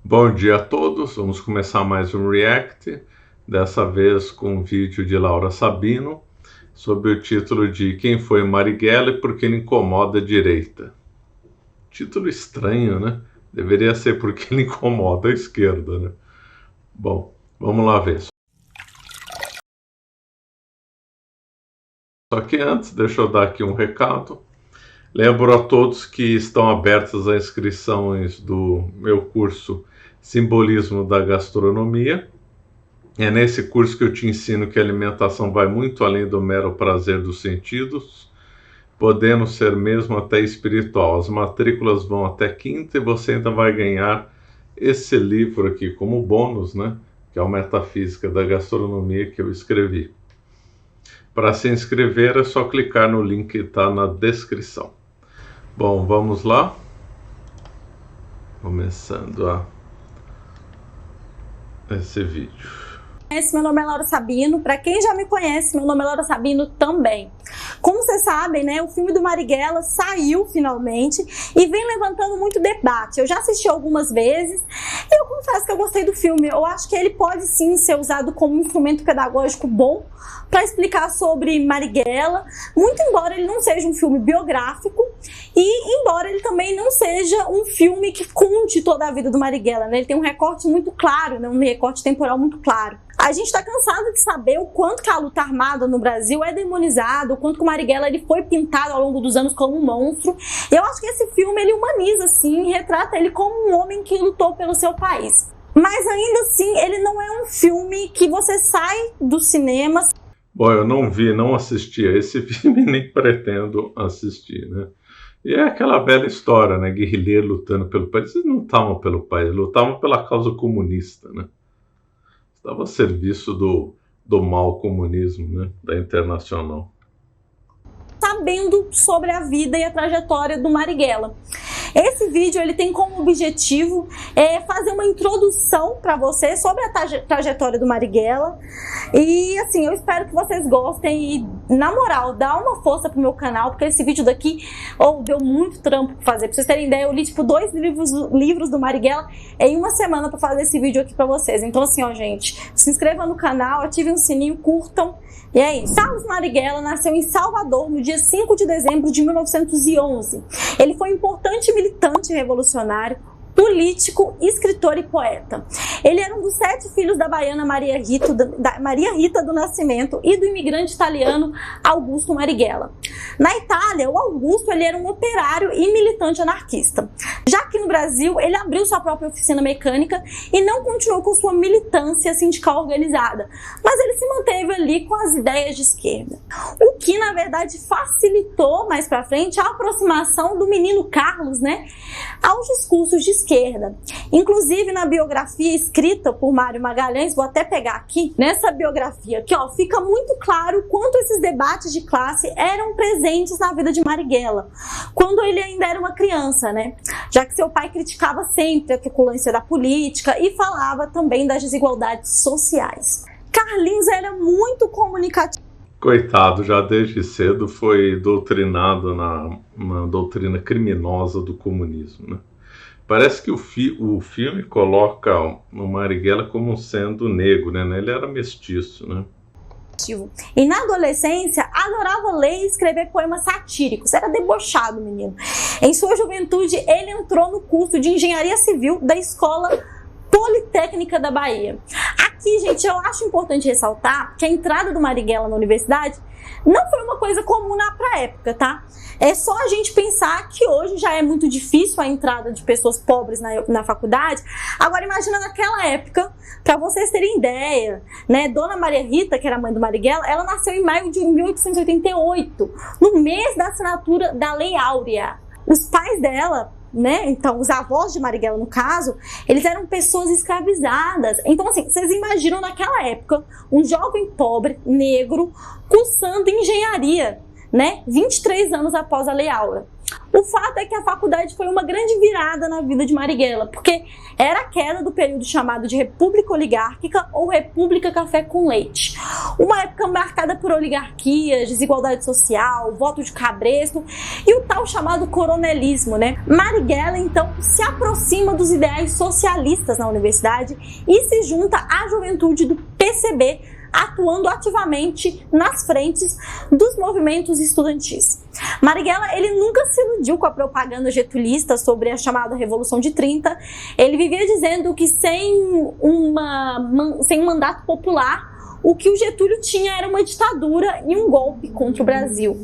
Bom dia a todos, vamos começar mais um React, dessa vez com um vídeo de Laura Sabino, sob o título de Quem foi Marighella e por que ele incomoda a direita. Título estranho, né? Deveria ser Porque ele incomoda a esquerda, né? Bom, vamos lá ver. Só que antes, deixa eu dar aqui um recado. Lembro a todos que estão abertas as inscrições do meu curso Simbolismo da Gastronomia. É nesse curso que eu te ensino que a alimentação vai muito além do mero prazer dos sentidos, podendo ser mesmo até espiritual. As matrículas vão até quinta e você ainda vai ganhar esse livro aqui como bônus, né? Que é o Metafísica da Gastronomia que eu escrevi. Para se inscrever é só clicar no link que está na descrição. Bom, vamos lá. Começando esse vídeo. Meu nome é Laura Sabino. Para quem já me conhece, meu nome é Laura Sabino também. Como vocês sabem, né, o filme do Marighella saiu finalmente e vem levantando muito debate. Eu já assisti algumas vezes e eu confesso que eu gostei do filme. Eu acho que ele pode sim ser usado como um instrumento pedagógico bom para explicar sobre Marighella, muito embora ele não seja um filme biográfico e embora ele também não seja um filme que conte toda a vida do Marighella, né? Ele tem um recorte muito claro, né? Um recorte temporal muito claro. A gente está cansado de saber o quanto que a luta armada no Brasil é demonizada, o quanto que o Marighella ele foi pintado ao longo dos anos como um monstro. Eu acho que esse filme ele humaniza, sim, retrata ele como um homem que lutou pelo seu país. Mas ainda assim, ele não é um filme que você sai do cinema. Bom, eu não assisti a esse filme, nem pretendo assistir, né? E é aquela velha história, né? Guerrilheiro lutando pelo país. Eles não lutavam pelo país, lutavam pela causa comunista, né? Estava a serviço do mau comunismo, né? Da Internacional. Sabendo sobre a vida e a trajetória do Marighella. Esse vídeo ele tem como objetivo fazer uma introdução para você sobre a trajetória do Marighella. E assim, eu espero que vocês gostem e, na moral, dá uma força pro meu canal, porque esse vídeo daqui deu muito trampo pra fazer. Pra vocês terem ideia, eu li tipo 2 livros do Marighella em uma semana para fazer esse vídeo aqui para vocês. Então assim, ó, gente, se inscrevam no canal, ativem o sininho, curtam. E é isso. Carlos Marighella nasceu em Salvador no dia 5 de dezembro de 1911. Ele foi um importante militante revolucionário, político, escritor e poeta. Ele era um dos 7 filhos da baiana Maria Rita do Nascimento e do imigrante italiano Augusto Marighella. Na Itália, o Augusto ele era um operário e militante anarquista. Já que no Brasil, ele abriu sua própria oficina mecânica e não continuou com sua militância sindical organizada, mas ele se manteve ali com as ideias de esquerda. O que, na verdade, facilitou mais pra frente a aproximação do menino Carlos, né, aos discursos de esquerda. Inclusive, na biografia escrita por Mário Magalhães, vou até pegar aqui, nessa biografia aqui, ó, fica muito claro quanto esses debates de classe eram presentes na vida de Marighella, quando ele ainda era uma criança, né? Já que seu pai criticava sempre a truculência da política e falava também das desigualdades sociais. Carlinhos era muito comunicativo. Coitado, já desde cedo foi doutrinado na doutrina criminosa do comunismo, né? Parece que o filme coloca o Marighella como sendo negro, né? Ele era mestiço, né? E na adolescência adorava ler e escrever poemas satíricos, era debochado, menino. Em sua juventude ele entrou no curso de Engenharia Civil da Escola Politécnica da Bahia. Aqui, gente, eu acho importante ressaltar que a entrada do Marighella na universidade não foi uma coisa comum pra época, tá? É só a gente pensar que hoje já é muito difícil a entrada de pessoas pobres na faculdade. Agora imagina naquela época, para vocês terem ideia, né? Dona Maria Rita, que era mãe do Marighella, ela nasceu em maio de 1888, no mês da assinatura da Lei Áurea. Os pais dela, né, então os avós de Marighella no caso, eles eram pessoas escravizadas. Então assim, vocês imaginam naquela época um jovem pobre, negro, cursando engenharia, né, 23 anos após a Lei Áurea. O fato é que a faculdade foi uma grande virada na vida de Marighella, porque era a queda do período chamado de República Oligárquica ou República Café com Leite. Uma época marcada por oligarquias, desigualdade social, voto de cabresto e o tal chamado coronelismo, né? Marighella, então, se aproxima dos ideais socialistas na universidade e se junta à juventude do PCB, atuando ativamente nas frentes dos movimentos estudantis. Marighella, ele nunca se iludiu com a propaganda getulista sobre a chamada Revolução de 30. Ele vivia dizendo que sem um mandato popular, o que o Getúlio tinha era uma ditadura e um golpe contra o Brasil.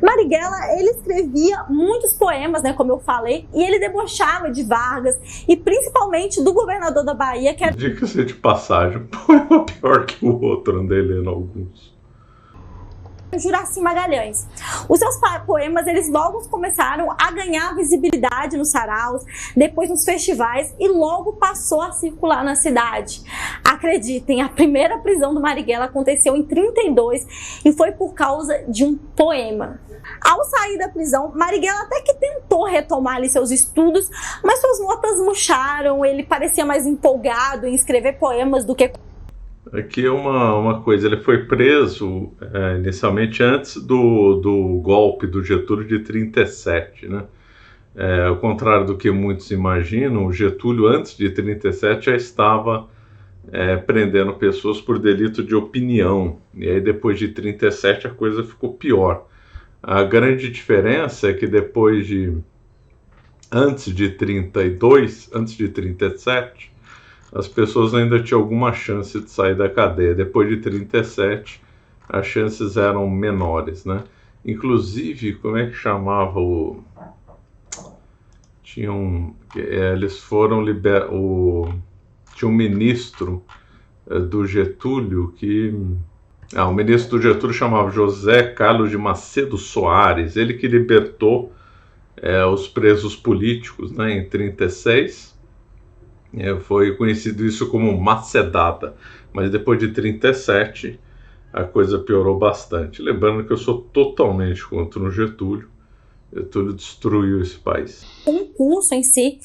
Marighella, ele escrevia muitos poemas, né, como eu falei, e ele debochava de Vargas e principalmente do governador da Bahia, que era... Diga-se de passagem, um poema pior que o outro, andei lendo alguns. Juraci Magalhães. Os seus poemas, eles logo começaram a ganhar visibilidade nos saraus, depois nos festivais e logo passou a circular na cidade. Acreditem, a primeira prisão do Marighella aconteceu em 32 e foi por causa de um poema. Ao sair da prisão, Marighella até que tentou retomar ali seus estudos, mas suas notas murcharam, ele parecia mais empolgado em escrever poemas do que... Aqui é uma coisa, ele foi preso inicialmente antes do golpe do Getúlio de 37, né? Ao contrário do que muitos imaginam, o Getúlio antes de 37 já estava prendendo pessoas por delito de opinião, e aí depois de 37 a coisa ficou pior. A grande diferença é que antes de 32, antes de 37, as pessoas ainda tinham alguma chance de sair da cadeia. Depois de 37, as chances eram menores, né? Inclusive, como é que chamava o... eles foram tinha um ministro do Getúlio que... o ministro do Getúlio chamava José Carlos de Macedo Soares, ele que libertou os presos políticos, né, em 36. Foi conhecido isso como macedada, mas depois de 37 a coisa piorou bastante. Lembrando que eu sou totalmente contra o Getúlio. Getúlio destruiu esse país. Um curso em si,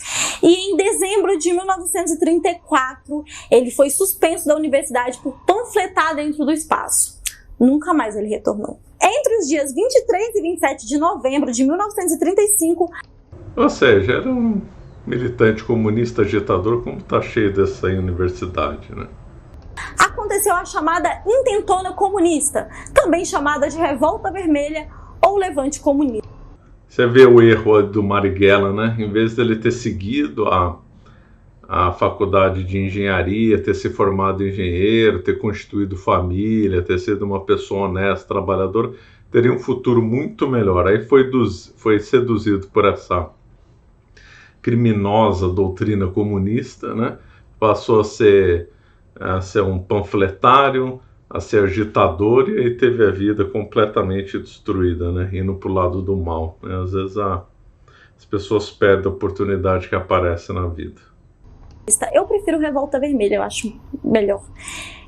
e em dezembro de 1934 ele foi suspenso da universidade por panfletar dentro do espaço. Nunca mais ele retornou. Entre os dias 23 e 27 de novembro de 1935... Ou seja, era um militante comunista agitador, como está cheio dessa universidade, né? Aconteceu a chamada Intentona Comunista, também chamada de Revolta Vermelha ou Levante Comunista. Você vê o erro do Marighella, né? Em vez dele ter seguido a faculdade de engenharia, ter se formado engenheiro, ter constituído família, ter sido uma pessoa honesta, trabalhadora, teria um futuro muito melhor. Aí foi seduzido por essa criminosa doutrina comunista, né? Passou a ser um panfletário, a ser agitador, e aí teve a vida completamente destruída, né? Indo para o lado do mal, né? Às vezes as pessoas perdem a oportunidade que aparece na vida. Eu prefiro Revolta Vermelha, eu acho melhor.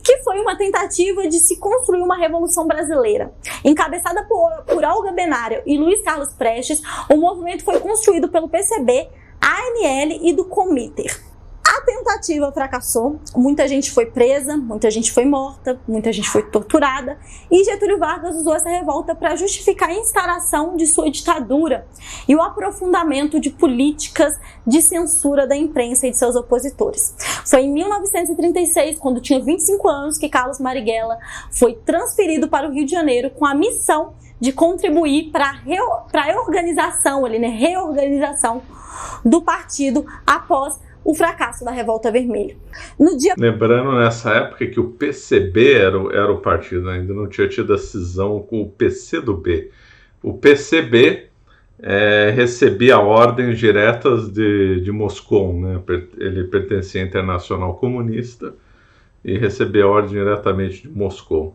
Que foi uma tentativa de se construir uma revolução brasileira. Encabeçada por Olga Benário e Luiz Carlos Prestes, o movimento foi construído pelo PCB, ANL e do Comiter. A tentativa fracassou, muita gente foi presa, muita gente foi morta, muita gente foi torturada, e Getúlio Vargas usou essa revolta para justificar a instauração de sua ditadura e o aprofundamento de políticas de censura da imprensa e de seus opositores. Foi em 1936, quando tinha 25 anos, que Carlos Marighella foi transferido para o Rio de Janeiro com a missão de contribuir para a reorganização do partido após o fracasso da Revolta Vermelha. Lembrando nessa época que o PCB era o partido, né? Ainda não tinha tido a cisão com o PCdoB. O PCB recebia ordens diretas de Moscou, né? Ele pertencia à Internacional Comunista e recebia ordem diretamente de Moscou.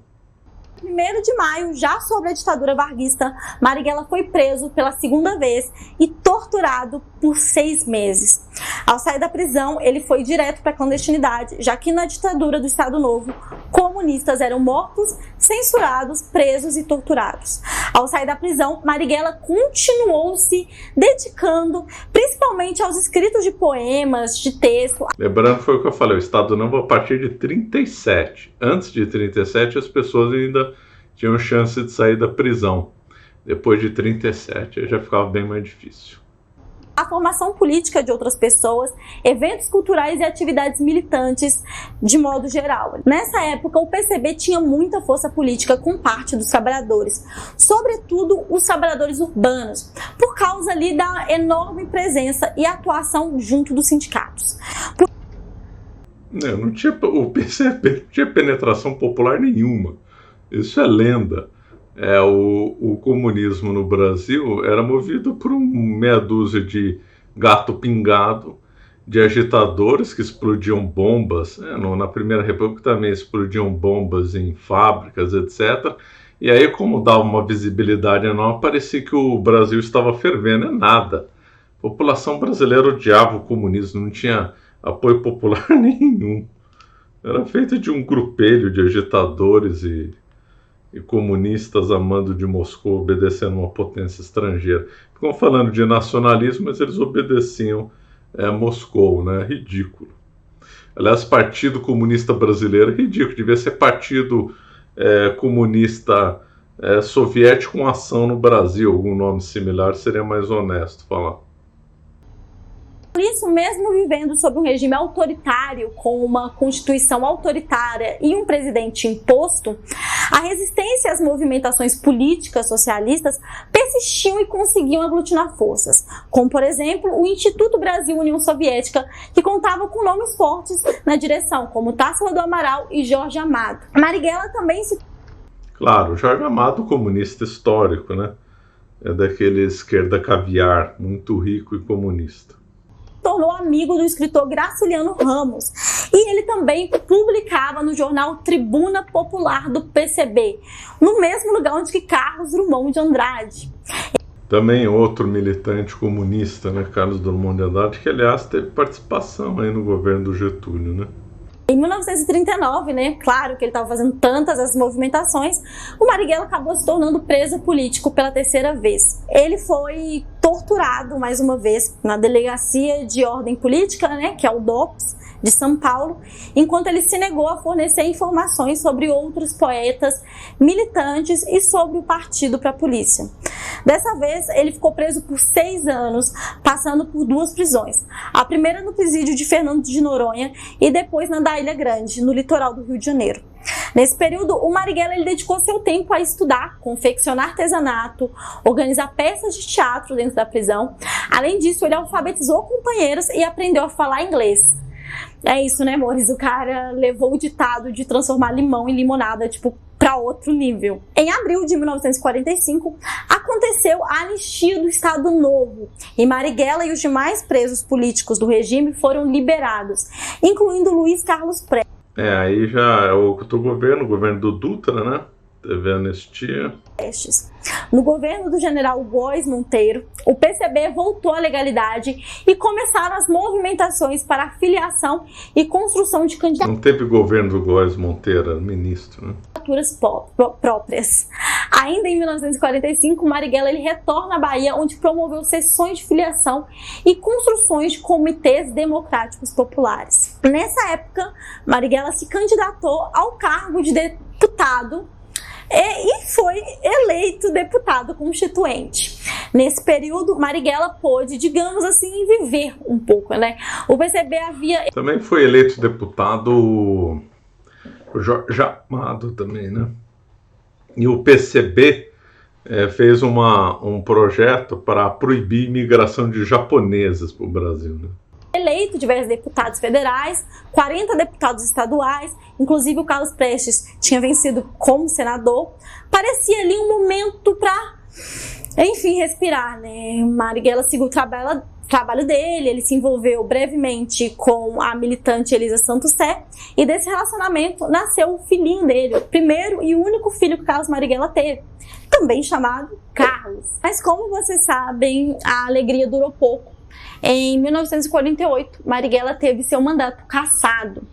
1º de maio, já sob a ditadura varguista, Marighella foi preso pela segunda vez e torturado por 6 meses. Ao sair da prisão, ele foi direto para a clandestinidade, já que na ditadura do Estado Novo, comunistas eram mortos, censurados, presos e torturados. Ao sair da prisão, Marighella continuou se dedicando principalmente aos escritos de poemas, de texto. Lembrando, foi o que eu falei, o Estado Novo a partir de 37. Antes de 37, as pessoas ainda tinham chance de sair da prisão. Depois de 37, aí já ficava bem mais difícil. A formação política de outras pessoas, eventos culturais e atividades militantes de modo geral. Nessa época, o PCB tinha muita força política com parte dos trabalhadores, sobretudo os trabalhadores urbanos, por causa ali da enorme presença e atuação junto dos sindicatos. O PCB não tinha penetração popular nenhuma. Isso é lenda. O comunismo no Brasil era movido por meia dúzia de gato pingado, de agitadores que explodiam bombas. Na Primeira República também explodiam bombas em fábricas, etc. E aí, como dava uma visibilidade enorme, parecia que o Brasil estava fervendo. É nada. A população brasileira odiava o comunismo, não tinha apoio popular nenhum. Era feito de um grupelho de agitadores e comunistas amando de Moscou, obedecendo uma potência estrangeira. Ficam falando de nacionalismo, mas eles obedeciam Moscou, né? Ridículo. Aliás, Partido Comunista Brasileiro é ridículo, devia ser Partido Comunista Soviético com ação no Brasil, algum nome similar seria mais honesto falar. Por isso, mesmo vivendo sob um regime autoritário, com uma constituição autoritária e um presidente imposto, a resistência às movimentações políticas socialistas persistiam e conseguiam aglutinar forças, como, por exemplo, o Instituto Brasil-União Soviética, que contava com nomes fortes na direção, como Tarsila do Amaral e Jorge Amado. Marighella também se... Claro, Jorge Amado, comunista histórico, né? É daquele esquerda caviar, muito rico e comunista. Tornou amigo do escritor Graciliano Ramos, e ele também publicava no jornal Tribuna Popular do PCB, no mesmo lugar onde que Carlos Drummond de Andrade. Também outro militante comunista, né, Carlos Drummond de Andrade, que aliás teve participação aí no governo do Getúlio, né? Em 1939, né, claro que ele estava fazendo tantas as movimentações, o Marighella acabou se tornando preso político pela 3ª vez. Ele foi torturado mais uma vez na Delegacia de Ordem Política, né, que é o DOPS, de São Paulo, enquanto ele se negou a fornecer informações sobre outros poetas, militantes e sobre o partido para a polícia. Dessa vez, ele ficou preso por 6 anos, passando por 2 prisões. A primeira no presídio de Fernando de Noronha e depois na da Ilha Grande, no litoral do Rio de Janeiro. Nesse período, o Marighella dedicou seu tempo a estudar, confeccionar artesanato, organizar peças de teatro dentro da prisão. Além disso, ele alfabetizou companheiros e aprendeu a falar inglês. É isso, né, amores? O cara levou o ditado de transformar limão em limonada, para outro nível. Em abril de 1945, aconteceu a anistia do Estado Novo e Marighella e os demais presos políticos do regime foram liberados, incluindo Luiz Carlos Prestes. Aí já é outro governo, o governo do Dutra, né? Teve anistia. No governo do general Góes Monteiro, o PCB voltou à legalidade e começaram as movimentações para a filiação e construção de candidaturas. Não teve governo do Góes Monteiro, era ministro, né? Próprias. Ainda em 1945, Marighella retorna à Bahia, onde promoveu sessões de filiação e construções de comitês democráticos populares. Nessa época, Marighella se candidatou ao cargo de deputado e foi eleito deputado constituinte. Nesse período, Marighella pôde, digamos assim, viver um pouco, né? O PCB havia... Também foi eleito deputado o Jorge Amado também, né? E o PCB fez um projeto para proibir imigração de japoneses para o Brasil, né? Eleito diversos deputados federais, 40 deputados estaduais, inclusive o Carlos Prestes tinha vencido como senador. Parecia ali um momento para, enfim, respirar, né? Marighella trabalho dele, ele se envolveu brevemente com a militante Elisa Santos Sé, e desse relacionamento nasceu o filhinho dele, o primeiro e único filho que Carlos Marighella teve, também chamado Carlos. Mas como vocês sabem, a alegria durou pouco. Em 1948, Marighella teve seu mandato cassado.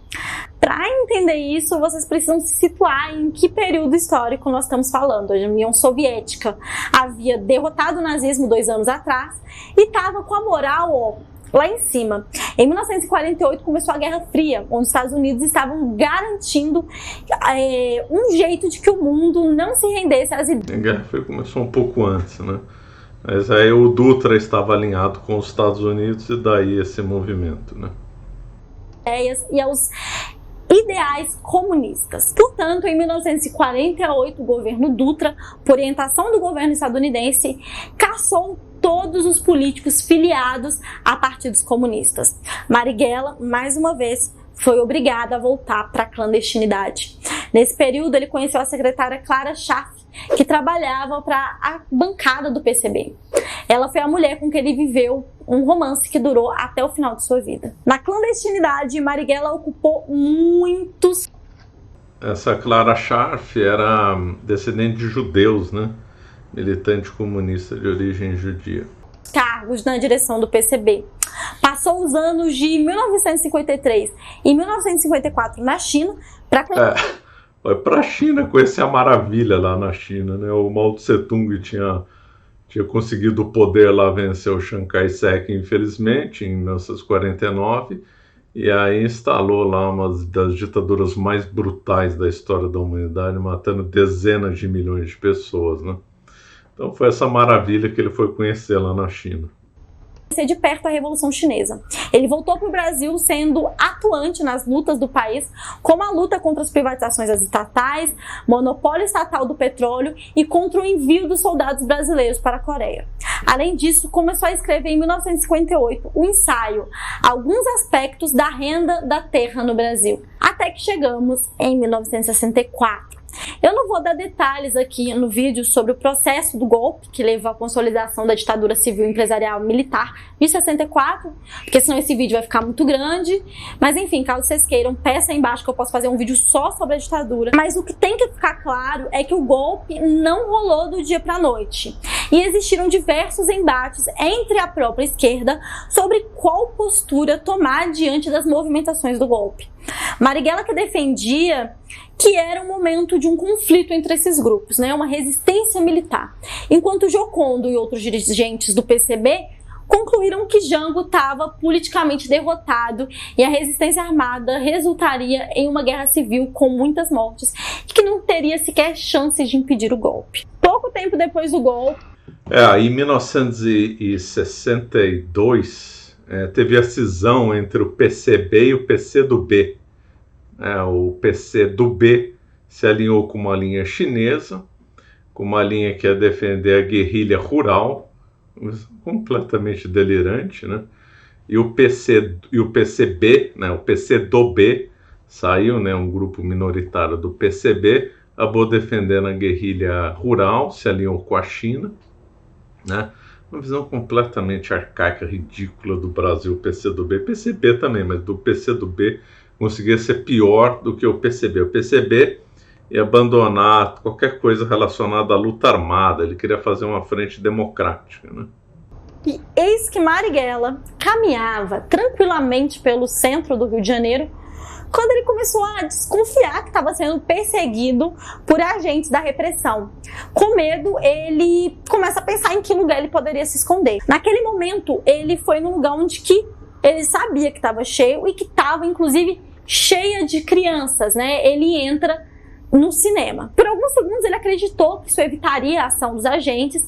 Para entender isso, vocês precisam se situar em que período histórico nós estamos falando. A União Soviética havia derrotado o nazismo 2 anos atrás e estava com a moral lá em cima. Em 1948 começou a Guerra Fria, onde os Estados Unidos estavam garantindo um jeito de que o mundo não se rendesse às ideias. A Guerra Fria começou um pouco antes, né? Mas aí o Dutra estava alinhado com os Estados Unidos e daí esse movimento, né? E aos ideais comunistas. Portanto, em 1948, o governo Dutra, por orientação do governo estadunidense, caçou todos os políticos filiados a partidos comunistas. Marighella, mais uma vez, foi obrigado a voltar para a clandestinidade. Nesse período, ele conheceu a secretária Clara Schaff, que trabalhava para a bancada do PCB. Ela foi a mulher com que ele viveu um romance que durou até o final de sua vida. Na clandestinidade, Marighella ocupou muitos... Essa Clara Schaff era descendente de judeus, né? Militante comunista de origem judia. Cargos na direção do PCB. Passou os anos de 1953 e 1954 na China para... Foi para a China conhecer a maravilha lá na China, né? O Mao Tse Tung tinha conseguido o poder lá, vencer o Chiang Kai-shek, infelizmente, em 1949, e aí instalou lá uma das ditaduras mais brutais da história da humanidade, matando dezenas de milhões de pessoas, né? Então foi essa maravilha que ele foi conhecer lá na China. De perto a Revolução Chinesa. Ele voltou para o Brasil sendo atuante nas lutas do país, como a luta contra as privatizações das estatais, monopólio estatal do petróleo e contra o envio dos soldados brasileiros para a Coreia. Além disso, começou a escrever em 1958 o ensaio Alguns Aspectos da Renda da Terra no Brasil, até que chegamos em 1964. Eu não vou dar detalhes aqui no vídeo sobre o processo do golpe que levou à consolidação da ditadura civil empresarial militar de 64, porque senão esse vídeo vai ficar muito grande. Mas enfim, caso vocês queiram, peça aí embaixo que eu posso fazer um vídeo só sobre a ditadura. Mas o que tem que ficar claro é que o golpe não rolou do dia para a noite. E existiram diversos embates entre a própria esquerda sobre qual postura tomar diante das movimentações do golpe. Marighella que defendia que era o momento de um conflito entre esses grupos, né, uma resistência militar, enquanto Giocondo e outros dirigentes do PCB concluíram que Jango estava politicamente derrotado e a resistência armada resultaria em uma guerra civil com muitas mortes e que não teria sequer chances de impedir o golpe. Pouco tempo depois do golpe... Em 1962, teve a cisão entre o PCB e o PCdoB. O PCdoB se alinhou com uma linha chinesa, com uma linha que ia defender a guerrilha rural, completamente delirante, né? E o PCB, né, o PCdoB, saiu, né, um grupo minoritário do PCB, acabou defendendo a guerrilha rural, se alinhou com a China, né? Uma visão completamente arcaica, ridícula do Brasil, PCdoB, PCB também, mas do PCdoB conseguia ser pior do que o PCB. O PCB ia abandonar qualquer coisa relacionada à luta armada, ele queria fazer uma frente democrática, né? E eis que Marighella caminhava tranquilamente pelo centro do Rio de Janeiro quando ele começou a desconfiar que estava sendo perseguido por agentes da repressão. Com medo, ele começa a pensar em que lugar ele poderia se esconder. Naquele momento, ele foi num lugar onde que ele sabia que estava cheio e que estava, inclusive, cheia de crianças, né? Ele entra no cinema. Por alguns segundos ele acreditou que isso evitaria a ação dos agentes,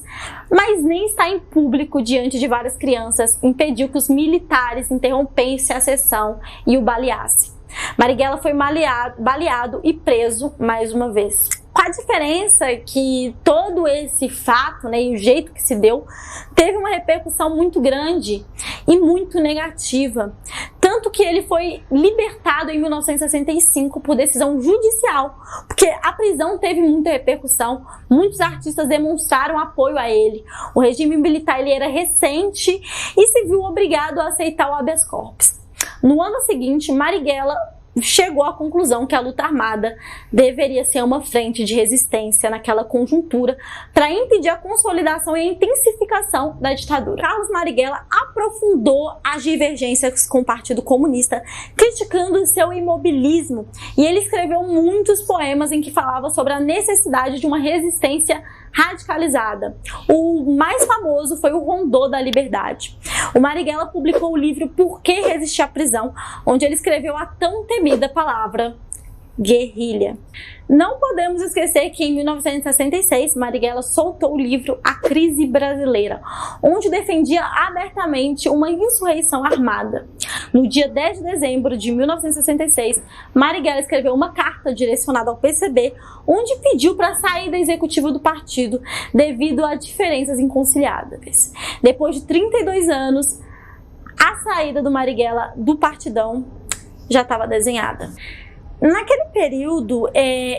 mas nem estar em público diante de várias crianças impediu que os militares interrompessem a sessão e o baleassem. Marighella foi baleado e preso mais uma vez. Com a diferença que todo esse fato, né, e o jeito que se deu, teve uma repercussão muito grande e muito negativa. Tanto tanto que ele foi libertado em 1965 por decisão judicial, porque a prisão teve muita repercussão, muitos artistas demonstraram apoio a ele. O regime militar ele era recente e se viu obrigado a aceitar o habeas corpus. No ano seguinte, Marighella chegou à conclusão que a luta armada deveria ser uma frente de resistência naquela conjuntura para impedir a consolidação e a intensificação da ditadura. Carlos Marighella aprofundou as divergências com o Partido Comunista, criticando seu imobilismo, e ele escreveu muitos poemas em que falava sobre a necessidade de uma resistência radicalizada. O mais famoso foi o Rondô da Liberdade. O Marighella publicou o livro Por que Resistir à Prisão, onde ele escreveu a tão temida palavra guerrilha. Não podemos esquecer que em 1966, Marighella soltou o livro A Crise Brasileira, onde defendia abertamente uma insurreição armada. No dia 10 de dezembro de 1966, Marighella escreveu uma carta direcionada ao PCB, onde pediu para sair da executiva do partido devido a diferenças inconciliáveis. Depois de 32 anos, a saída do Marighella do partidão já estava desenhada. Naquele período,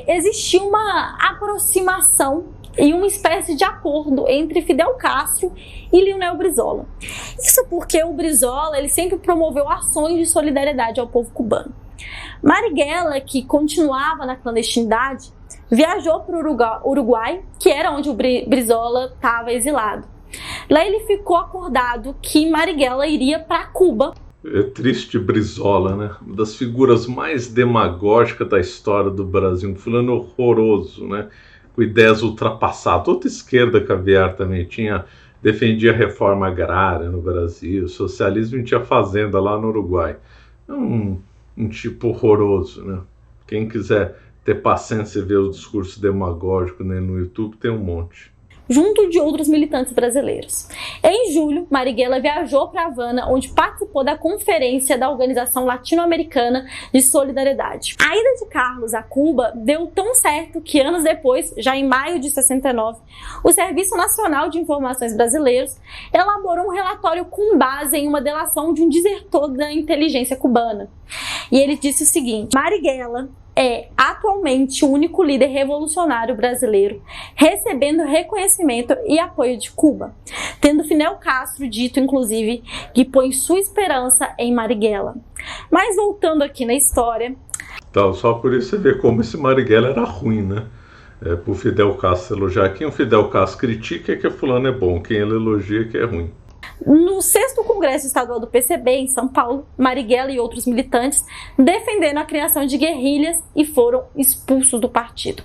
existia uma aproximação e uma espécie de acordo entre Fidel Castro e Leonel Brizola. Isso porque o Brizola ele sempre promoveu ações de solidariedade ao povo cubano. Marighella, que continuava na clandestinidade, viajou para o Uruguai, que era onde o Brizola estava exilado. Lá ele ficou acordado que Marighella iria para Cuba. É triste Brizola, né? Uma das figuras mais demagógicas da história do Brasil, um fulano horroroso, né? Com ideias ultrapassadas. Outra esquerda caviar também defendia a reforma agrária no Brasil, socialismo, e tinha fazenda lá no Uruguai. É um tipo horroroso, né? Quem quiser ter paciência e ver o discurso demagógico, né, no YouTube, tem um monte. Junto de outros militantes brasileiros. Em julho, Marighella viajou para Havana, onde participou da conferência da Organização Latino-Americana de Solidariedade. A ida de Carlos a Cuba deu tão certo que anos depois, já em maio de 69, o Serviço Nacional de Informações Brasileiros elaborou um relatório com base em uma delação de um desertor da inteligência cubana. E ele disse o seguinte: Marighella é atualmente o único líder revolucionário brasileiro recebendo reconhecimento e apoio de Cuba, tendo Fidel Castro dito, inclusive, que põe sua esperança em Marighella. Mas voltando aqui na história... Então, só por isso você vê como esse Marighella era ruim, né? Por Fidel Castro elogiar. Quem o Fidel Castro critica é que fulano é bom, quem ele elogia é que é ruim. No 6º Congresso Estadual do PCB, em São Paulo, Marighella e outros militantes defenderam a criação de guerrilhas e foram expulsos do partido.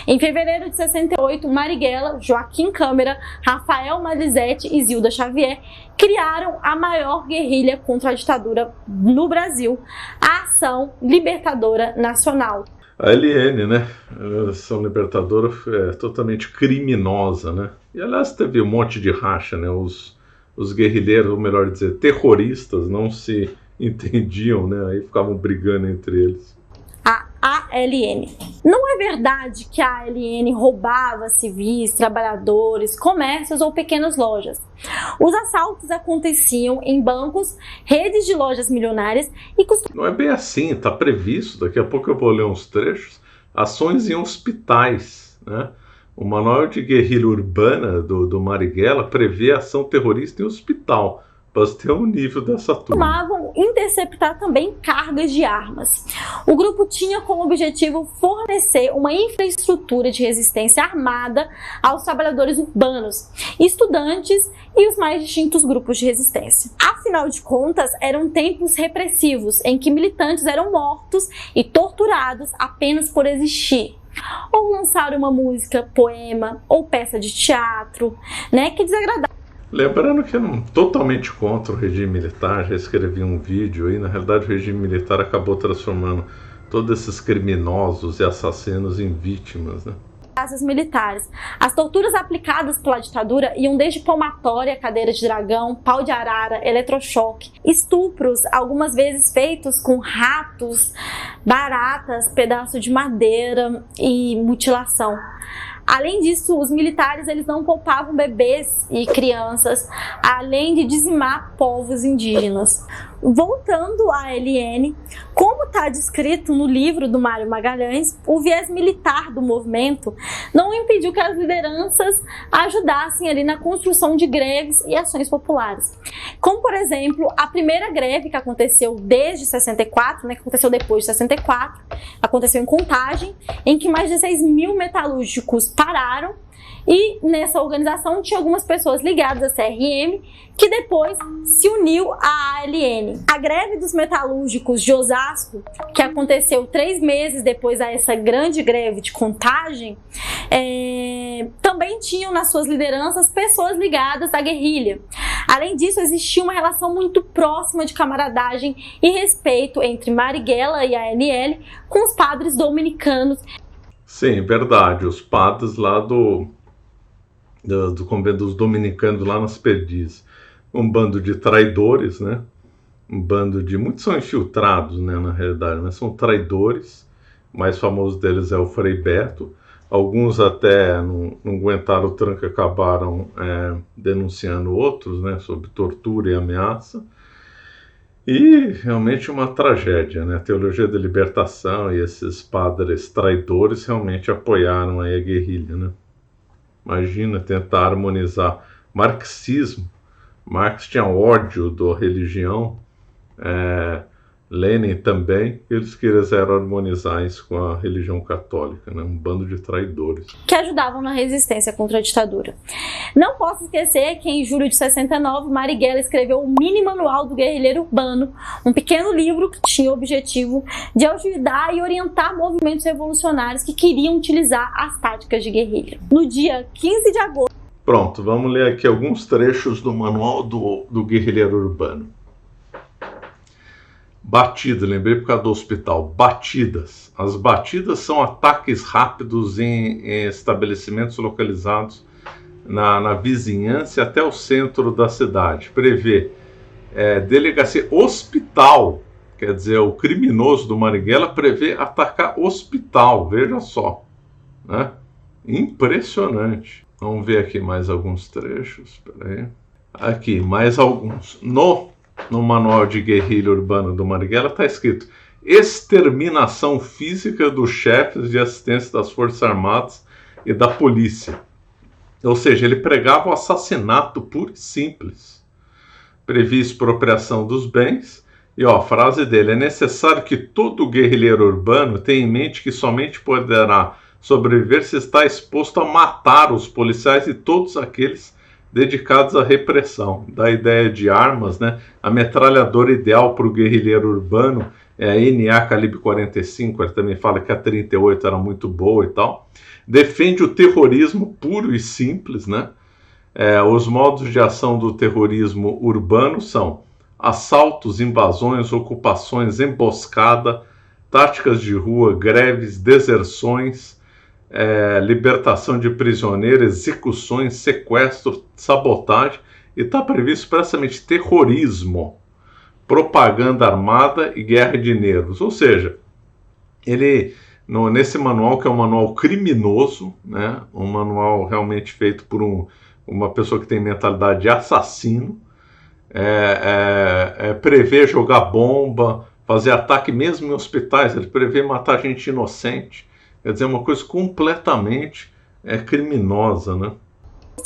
Em fevereiro de 68, Marighella, Joaquim Câmara, Rafael Marizete e Zilda Xavier criaram a maior guerrilha contra a ditadura no Brasil, a Ação Libertadora Nacional. A ALN, né? A Ação Libertadora é totalmente criminosa, né? E aliás teve um monte de racha, né? Os guerrilheiros, ou melhor dizer, terroristas, não se entendiam, né? Aí ficavam brigando entre eles. A ALN. Não é verdade que a ALN roubava civis, trabalhadores, comércios ou pequenas lojas. Os assaltos aconteciam em bancos, redes de lojas milionárias e Não é bem assim, está previsto, daqui a pouco eu vou ler uns trechos, ações em hospitais, né? O Manual de Guerrilha Urbana do Marighella prevê ação terrorista em hospital, para ter um nível dessa turma. Costumavam interceptar também cargas de armas. O grupo tinha como objetivo fornecer uma infraestrutura de resistência armada aos trabalhadores urbanos, estudantes e os mais distintos grupos de resistência. Afinal de contas, eram tempos repressivos em que militantes eram mortos e torturados apenas por existir, ou lançar uma música, poema ou peça de teatro, né, que desagradava. Lembrando que eu não totalmente contra o regime militar, já escrevi um vídeo aí, na realidade o regime militar acabou transformando todos esses criminosos e assassinos em vítimas, né? As militares. As torturas aplicadas pela ditadura iam desde palmatória, cadeira de dragão, pau de arara, eletrochoque, estupros, algumas vezes feitos com ratos, baratas, pedaço de madeira e mutilação. Além disso, os militares eles não poupavam bebês e crianças, além de dizimar povos indígenas. voltando à ALN, como está descrito no livro do Mário Magalhães, o viés militar do movimento não impediu que as lideranças ajudassem ali na construção de greves e ações populares. Como, por exemplo, a primeira greve que aconteceu desde 64, que aconteceu depois de 64, aconteceu em Contagem, em que mais de 6 mil metalúrgicos pararam. E nessa organização tinha algumas pessoas ligadas à CRM, que depois se uniu à ALN. A greve dos metalúrgicos de Osasco, que aconteceu 3 meses depois dessa grande greve de Contagem, também tinham nas suas lideranças pessoas ligadas à guerrilha. Além disso, existia uma relação muito próxima de camaradagem e respeito entre Marighella e a ANL com os padres dominicanos. Sim, verdade. Os padres lá do convento dos dominicanos lá nas Perdizes, um bando de traidores, né? Um bando de... muitos são infiltrados, né, na realidade, mas são traidores. O mais famoso deles é o Frei Beto. Alguns até não aguentaram o tranco e acabaram denunciando outros, né, sobre tortura e ameaça. E realmente uma tragédia, né? A teologia da libertação e esses padres traidores realmente apoiaram aí a guerrilha, né? Imagina tentar harmonizar marxismo. Marx tinha ódio da religião, Lenin também. Eles quiseram harmonizar isso com a religião católica, né? Um bando de traidores. Que ajudavam na resistência contra a ditadura. Não posso esquecer que em julho de 69, Marighella escreveu o Mini Manual do Guerrilheiro Urbano, um pequeno livro que tinha o objetivo de ajudar e orientar movimentos revolucionários que queriam utilizar as táticas de guerrilha. No dia 15 de agosto... Pronto, vamos ler aqui alguns trechos do Manual do Guerrilheiro Urbano. Batida, lembrei por causa do hospital. Batidas. As batidas são ataques rápidos em estabelecimentos localizados na vizinhança e até o centro da cidade. Prevê delegacia hospital, quer dizer, o criminoso do Marighella prevê atacar hospital, veja só, né? Impressionante. Vamos ver aqui mais alguns trechos, espera aí. Aqui, mais alguns. No Manual de Guerrilha Urbana do Marighella está escrito: exterminação física dos chefes de assistência das Forças Armadas e da polícia. Ou seja, ele pregava o assassinato puro e simples. Previa expropriação dos bens. E a frase dele: é necessário que todo guerrilheiro urbano tenha em mente que somente poderá sobreviver se está exposto a matar os policiais e todos aqueles dedicados à repressão. Da ideia de armas, né? A metralhadora ideal para o guerrilheiro urbano é a NA calibre 45, ele também fala que a 38 era muito boa e tal. Defende o terrorismo puro e simples, né? Os modos de ação do terrorismo urbano são assaltos, invasões, ocupações, emboscada, táticas de rua, greves, deserções, libertação de prisioneiros, execuções, sequestro, sabotagem, e está previsto expressamente terrorismo, propaganda armada e guerra de nervos. Ou seja, ele, nesse manual, que é um manual criminoso, né, um manual realmente feito por uma pessoa que tem mentalidade de assassino, prevê jogar bomba, fazer ataque mesmo em hospitais, ele prevê matar gente inocente. Quer dizer, uma coisa completamente criminosa, né?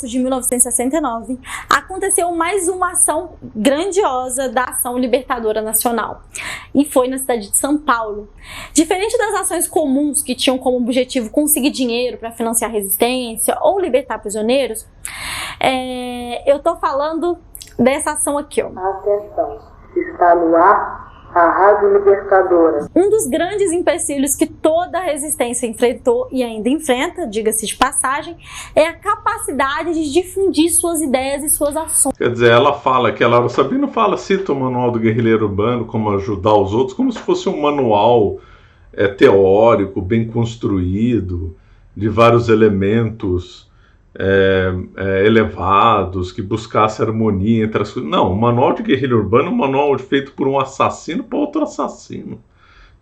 De 1969, aconteceu mais uma ação grandiosa da Ação Libertadora Nacional, e foi na cidade de São Paulo. Diferente das ações comuns que tinham como objetivo conseguir dinheiro para financiar a resistência ou libertar prisioneiros, eu estou falando dessa ação aqui, ó. Atenção, está no ar a Rádio Libertadora. Um dos grandes empecilhos que toda a resistência enfrentou e ainda enfrenta, diga-se de passagem, é a capacidade de difundir suas ideias e suas ações. Quer dizer, ela fala que a Laura Sabino cita o Manual do Guerrilheiro Urbano como ajudar os outros, como se fosse um manual teórico, bem construído, de vários elementos elevados, que buscasse harmonia entre as coisas. Não, o Manual de Guerrilha Urbana é um manual feito por um assassino para outro assassino.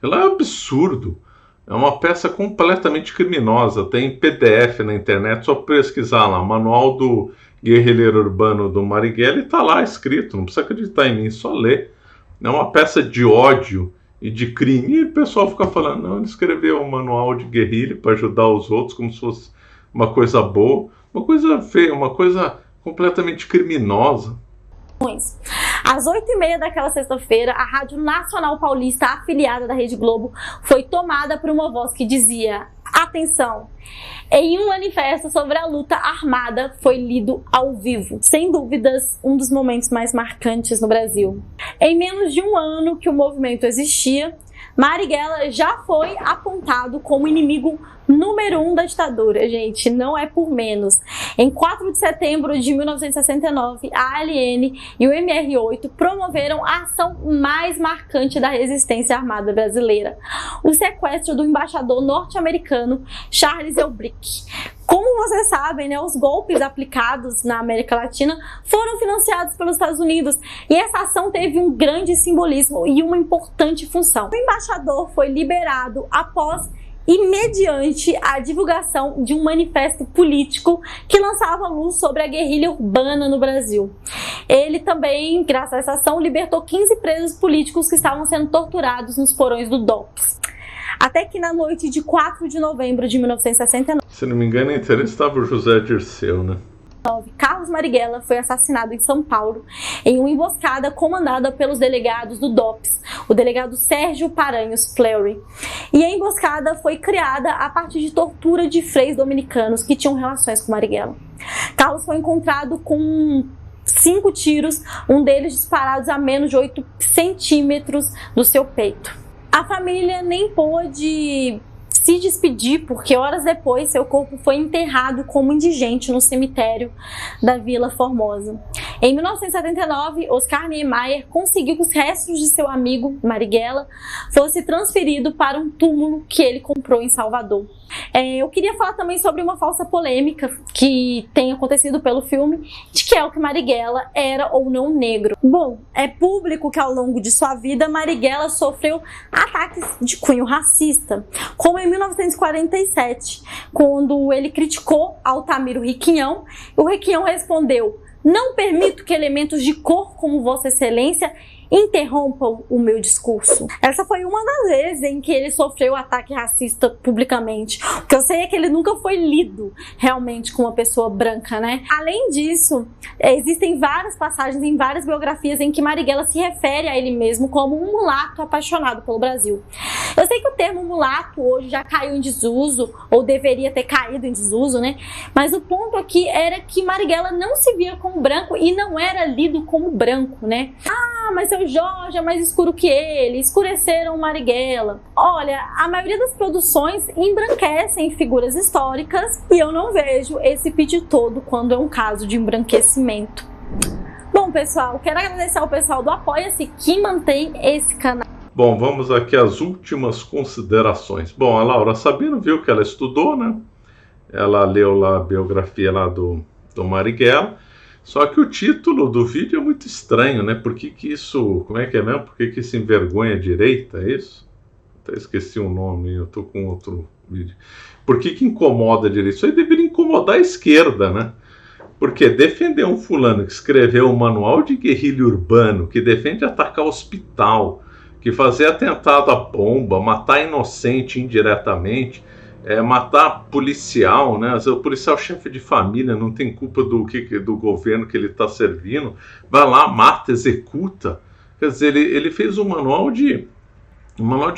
Ele é absurdo. É uma peça completamente criminosa. Tem PDF na internet, só pesquisar lá, Manual do Guerrilheiro Urbano do Marighella, e está lá escrito. Não precisa acreditar em mim, só ler. é uma peça de ódio e de crime. E o pessoal fica falando, não, ele escreveu um manual de guerrilha para ajudar os outros como se fosse uma coisa boa, uma coisa feia, uma coisa completamente criminosa. Às 8h30 daquela sexta-feira, a Rádio Nacional Paulista, afiliada da Rede Globo, foi tomada por uma voz que dizia: atenção! Em um manifesto sobre a luta armada foi lido ao vivo. Sem dúvidas, um dos momentos mais marcantes no Brasil. Em menos de um ano que o movimento existia, Marighella já foi apontado como inimigo número 1 da ditadura, gente, não é por menos. Em 4 de setembro de 1969, a ALN e o MR8 promoveram a ação mais marcante da resistência armada brasileira: o sequestro do embaixador norte-americano Charles Elbrick. Como vocês sabem, né, os golpes aplicados na América Latina foram financiados pelos Estados Unidos, e essa ação teve um grande simbolismo e uma importante função. O embaixador foi liberado após e mediante a divulgação de um manifesto político que lançava luz sobre a guerrilha urbana no Brasil. Ele também, graças a essa ação, libertou 15 presos políticos que estavam sendo torturados nos porões do DOPS. Até que na noite de 4 de novembro de 1969... Se não me engano, entre eles estava o José Dirceu, né? Carlos Marighella foi assassinado em São Paulo em uma emboscada comandada pelos delegados do DOPS, o delegado Sérgio Paranhos Fleury. E a emboscada foi criada a partir de tortura de freis dominicanos que tinham relações com Marighella. Carlos foi encontrado com 5 tiros, um deles disparados a menos de 8 centímetros do seu peito. A família nem pôde se despedir, porque horas depois seu corpo foi enterrado como indigente no cemitério da Vila Formosa. Em 1979, Oscar Niemeyer conseguiu que os restos de seu amigo Marighella fosse transferido para um túmulo que ele comprou em Salvador. Eu queria falar também sobre uma falsa polêmica que tem acontecido pelo filme, de que Elke Marighella era ou não negro. Bom, é público que ao longo de sua vida Marighella sofreu ataques de cunho racista, como em 1947, quando ele criticou Altamiro Requião. O Requião respondeu: não permito que elementos de cor como Vossa Excelência interrompam o meu discurso. Essa foi uma das vezes em que ele sofreu ataque racista publicamente. O que eu sei é que ele nunca foi lido realmente como uma pessoa branca, né? Além disso, existem várias passagens em várias biografias em que Marighella se refere a ele mesmo como um mulato apaixonado pelo Brasil. Eu sei que o termo mulato hoje já caiu em desuso, ou deveria ter caído em desuso, né? Mas o ponto aqui era que Marighella não se via como branco e não era lido como branco, né? Ah, mas seu Jorge é mais escuro que ele, escureceram Marighella. Olha, a maioria das produções embranquecem figuras históricas e eu não vejo esse pit todo quando é um caso de embranquecimento. Bom, pessoal, quero agradecer ao pessoal do Apoia-se que mantém esse canal. Bom, vamos aqui às últimas considerações. Bom, a Laura Sabino viu que ela estudou, né? Ela leu lá a biografia lá do Marighella. Só que o título do vídeo é muito estranho, né? Por que isso... Como é que é mesmo? Por que isso envergonha a direita, é isso? Até esqueci o nome, eu tô com outro vídeo. Por que incomoda a direita? Isso aí deveria incomodar a esquerda, né? Porque defender um fulano que escreveu um manual de guerrilha urbano, que defende atacar hospital, que fazer atentado à bomba, matar inocente indiretamente... matar policial, né? O policial chefe de família não tem culpa do governo que ele está servindo, vai lá, mata, executa. Quer dizer, ele fez um manual de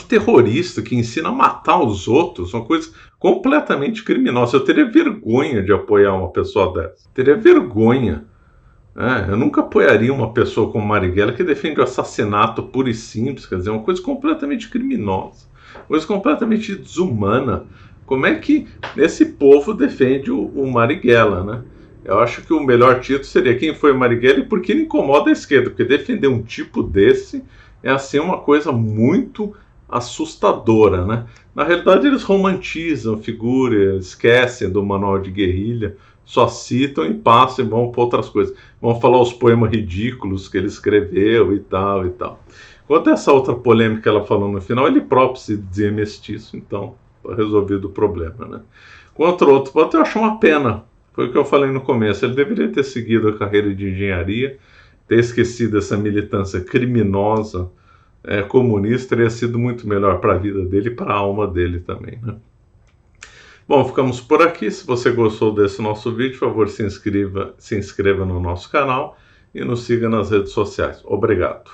terrorista que ensina a matar os outros, uma coisa completamente criminosa. Eu teria vergonha de apoiar uma pessoa dessa, teria vergonha. Eu nunca apoiaria uma pessoa como Marighella que defende o assassinato puro e simples, quer dizer, uma coisa completamente criminosa, uma coisa completamente desumana. Como é que esse povo defende o Marighella, né? Eu acho que o melhor título seria Quem foi Marighella e por que ele incomoda a esquerda, porque defender um tipo desse é assim uma coisa muito assustadora, né? Na realidade eles romantizam a figura, esquecem do manual de guerrilha, só citam e passam e vão para outras coisas. Vão falar os poemas ridículos que ele escreveu e tal e tal. Quanto a essa outra polêmica que ela falou no final, ele próprio se dizia mestiço, então resolvido o problema, né? Quanto ao outro ponto, eu acho uma pena. Foi o que eu falei no começo. Ele deveria ter seguido a carreira de engenharia, ter esquecido essa militância criminosa comunista teria sido muito melhor para a vida dele e para a alma dele também, né? Bom, ficamos por aqui. Se você gostou desse nosso vídeo, por favor, se inscreva no nosso canal e nos siga nas redes sociais. Obrigado.